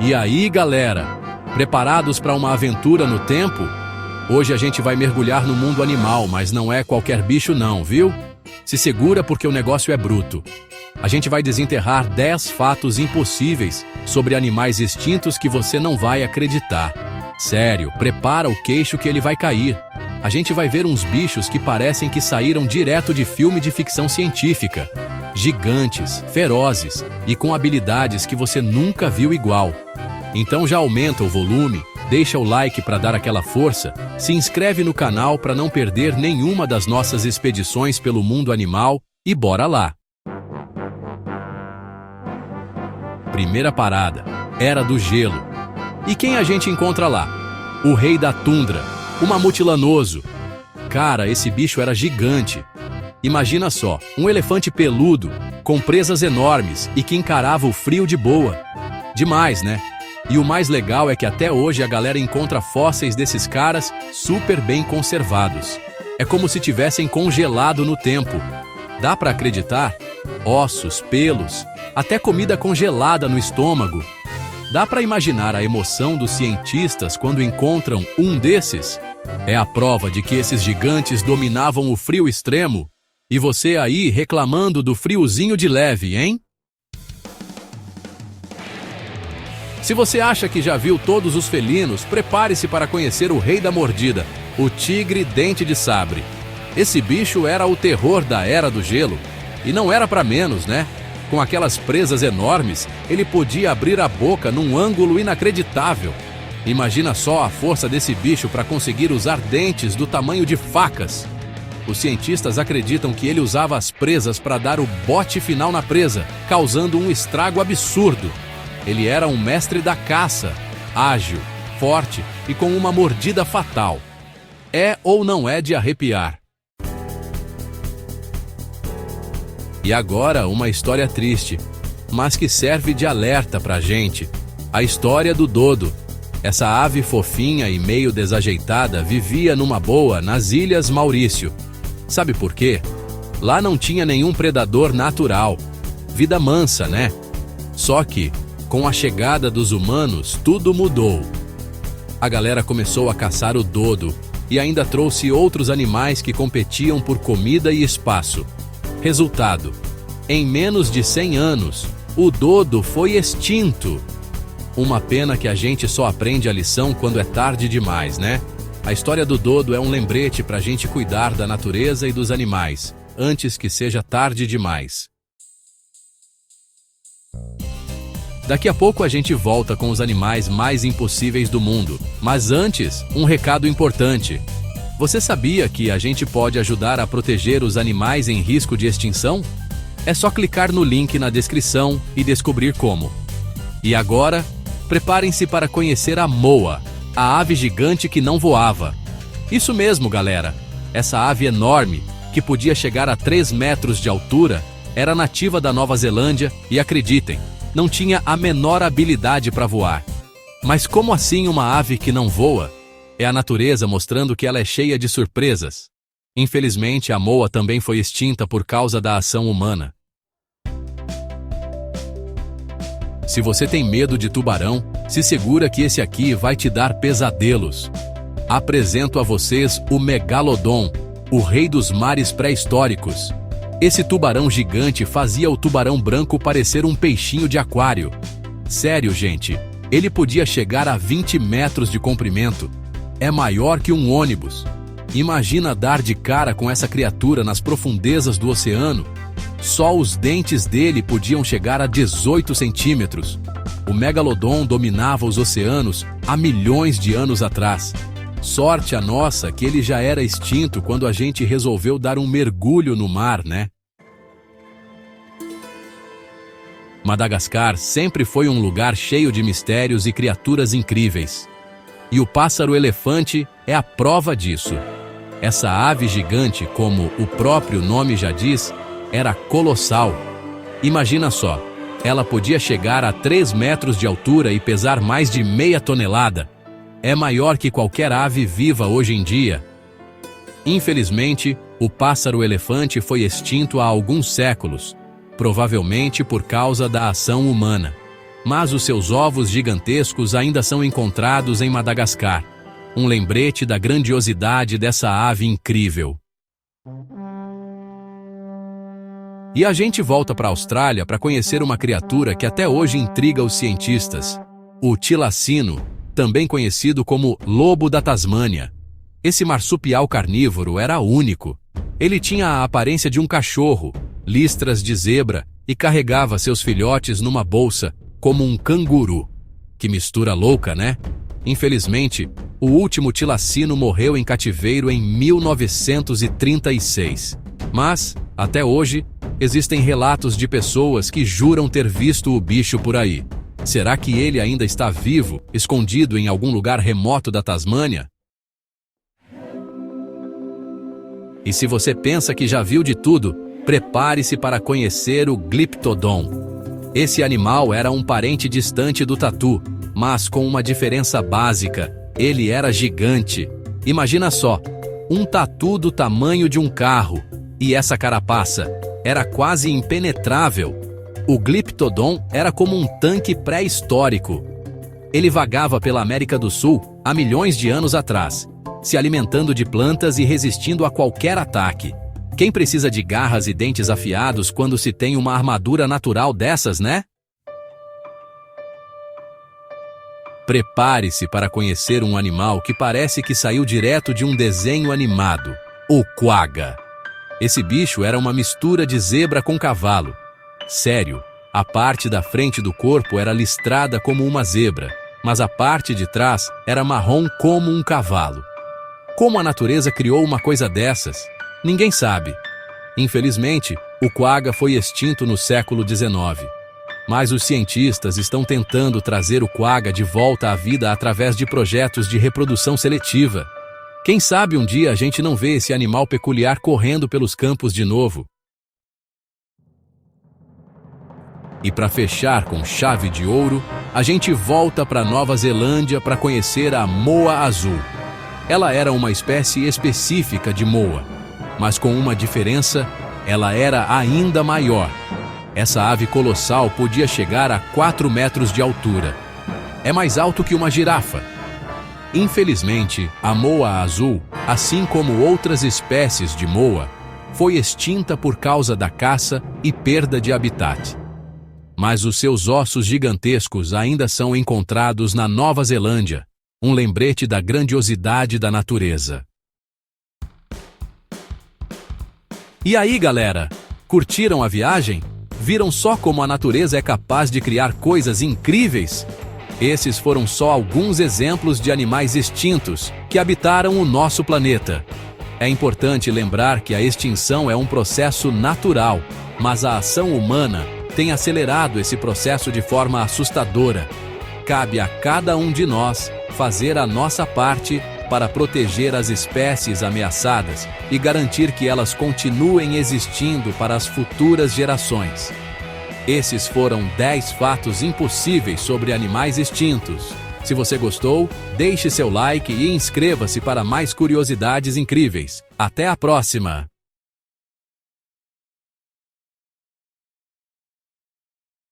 E aí, galera, preparados para uma aventura no tempo? Hoje a gente vai mergulhar no mundo animal, mas não é qualquer bicho não, viu? Se segura porque o negócio é bruto. A gente vai desenterrar 10 fatos impossíveis sobre animais extintos que você não vai acreditar. Sério, prepara o queixo que ele vai cair. A gente vai ver uns bichos que parecem que saíram direto de filme de ficção científica. Gigantes, ferozes e com habilidades que você nunca viu igual. Então já aumenta o volume, deixa o like para dar aquela força, se inscreve no canal para não perder nenhuma das nossas expedições pelo mundo animal e bora lá! Primeira parada, Era do Gelo. E quem a gente encontra lá? O rei da tundra, o mamute lanoso. Cara, esse bicho era gigante. Imagina só, um elefante peludo, com presas enormes e que encarava o frio de boa. Demais, né? E o mais legal é que até hoje a galera encontra fósseis desses caras super bem conservados. É como se tivessem congelado no tempo. Dá pra acreditar? Ossos, pelos, até comida congelada no estômago. Dá pra imaginar a emoção dos cientistas quando encontram um desses? É a prova de que esses gigantes dominavam o frio extremo. E você aí reclamando do friozinho de leve, hein? Se você acha que já viu todos os felinos, prepare-se para conhecer o rei da mordida, o tigre dente de sabre. Esse bicho era o terror da Era do Gelo. E não era para menos, né? Com aquelas presas enormes, ele podia abrir a boca num ângulo inacreditável. Imagina só a força desse bicho para conseguir usar dentes do tamanho de facas. Os cientistas acreditam que ele usava as presas para dar o bote final na presa, causando um estrago absurdo. Ele era um mestre da caça, ágil, forte e com uma mordida fatal. É ou não é de arrepiar? E agora uma história triste, mas que serve de alerta pra gente. A história do dodo. Essa ave fofinha e meio desajeitada vivia numa boa nas Ilhas Maurício. Sabe por quê? Lá não tinha nenhum predador natural. Vida mansa, né? Só que, com a chegada dos humanos, tudo mudou. A galera começou a caçar o dodo e ainda trouxe outros animais que competiam por comida e espaço. Resultado: em menos de 100 anos, o dodo foi extinto. Uma pena que a gente só aprende a lição quando é tarde demais, né? A história do dodo é um lembrete pra gente cuidar da natureza e dos animais, antes que seja tarde demais. Daqui a pouco a gente volta com os animais mais impossíveis do mundo. Mas antes, um recado importante. Você sabia que a gente pode ajudar a proteger os animais em risco de extinção? É só clicar no link na descrição e descobrir como. E agora, preparem-se para conhecer a moa, a ave gigante que não voava. Isso mesmo, galera. Essa ave enorme, que podia chegar a 3 metros de altura, era nativa da Nova Zelândia e, acreditem, não tinha a menor habilidade para voar. Mas como assim uma ave que não voa? É a natureza mostrando que ela é cheia de surpresas. Infelizmente, a moa também foi extinta por causa da ação humana. Se você tem medo de tubarão, se segura que esse aqui vai te dar pesadelos. Apresento a vocês o Megalodon, o rei dos mares pré-históricos. Esse tubarão gigante fazia o tubarão branco parecer um peixinho de aquário. Sério, gente, ele podia chegar a 20 metros de comprimento. É maior que um ônibus. Imagina dar de cara com essa criatura nas profundezas do oceano. Só os dentes dele podiam chegar a 18 centímetros. O Megalodon dominava os oceanos há milhões de anos atrás. Sorte a nossa que ele já era extinto quando a gente resolveu dar um mergulho no mar, né? Madagascar sempre foi um lugar cheio de mistérios e criaturas incríveis. E o pássaro-elefante é a prova disso. Essa ave gigante, como o próprio nome já diz, era colossal. Imagina só, ela podia chegar a 3 metros de altura e pesar mais de meia tonelada. É maior que qualquer ave viva hoje em dia. Infelizmente, o pássaro-elefante foi extinto há alguns séculos, provavelmente por causa da ação humana. mas os seus ovos gigantescos ainda são encontrados em Madagascar. Um lembrete da grandiosidade dessa ave incrível. E a gente volta para a Austrália para conhecer uma criatura que até hoje intriga os cientistas. O tilacino, também conhecido como lobo da Tasmânia. Esse marsupial carnívoro era único. Ele tinha a aparência de um cachorro, listras de zebra e carregava seus filhotes numa bolsa, como um canguru. Que mistura louca, né? Infelizmente, o último tilacino morreu em cativeiro em 1936. Mas, até hoje, existem relatos de pessoas que juram ter visto o bicho por aí. Será que ele ainda está vivo, escondido em algum lugar remoto da Tasmânia? E se você pensa que já viu de tudo, prepare-se para conhecer o Glyptodon. Esse animal era um parente distante do tatu, mas com uma diferença básica: ele era gigante. Imagina só, um tatu do tamanho de um carro, e essa carapaça era quase impenetrável. O Glyptodon era como um tanque pré-histórico. Ele vagava pela América do Sul há milhões de anos atrás, se alimentando de plantas e resistindo a qualquer ataque. Quem precisa de garras e dentes afiados quando se tem uma armadura natural dessas, né? Prepare-se para conhecer um animal que parece que saiu direto de um desenho animado: o quagga. Esse bicho era uma mistura de zebra com cavalo. Sério, a parte da frente do corpo era listrada como uma zebra, mas a parte de trás era marrom como um cavalo. Como a natureza criou uma coisa dessas? Ninguém sabe. Infelizmente, o quagga foi extinto no século XIX. Mas os cientistas estão tentando trazer o quagga de volta à vida através de projetos de reprodução seletiva. Quem sabe um dia a gente não vê esse animal peculiar correndo pelos campos de novo. E para fechar com chave de ouro, a gente volta para Nova Zelândia para conhecer a moa azul. Ela era uma espécie específica de moa, mas com uma diferença: ela era ainda maior. Essa ave colossal podia chegar a 4 metros de altura. É mais alto que uma girafa. Infelizmente, a moa azul, assim como outras espécies de moa, foi extinta por causa da caça e perda de habitat. Mas os seus ossos gigantescos ainda são encontrados na Nova Zelândia, um lembrete da grandiosidade da natureza. E aí, galera? Curtiram a viagem? Viram só como a natureza é capaz de criar coisas incríveis? Esses foram só alguns exemplos de animais extintos que habitaram o nosso planeta. É importante lembrar que a extinção é um processo natural, mas a ação humana tem acelerado esse processo de forma assustadora. Cabe a cada um de nós fazer a nossa parte para proteger as espécies ameaçadas e garantir que elas continuem existindo para as futuras gerações. Esses foram 10 fatos impossíveis sobre animais extintos. Se você gostou, deixe seu like e inscreva-se para mais curiosidades incríveis. Até a próxima!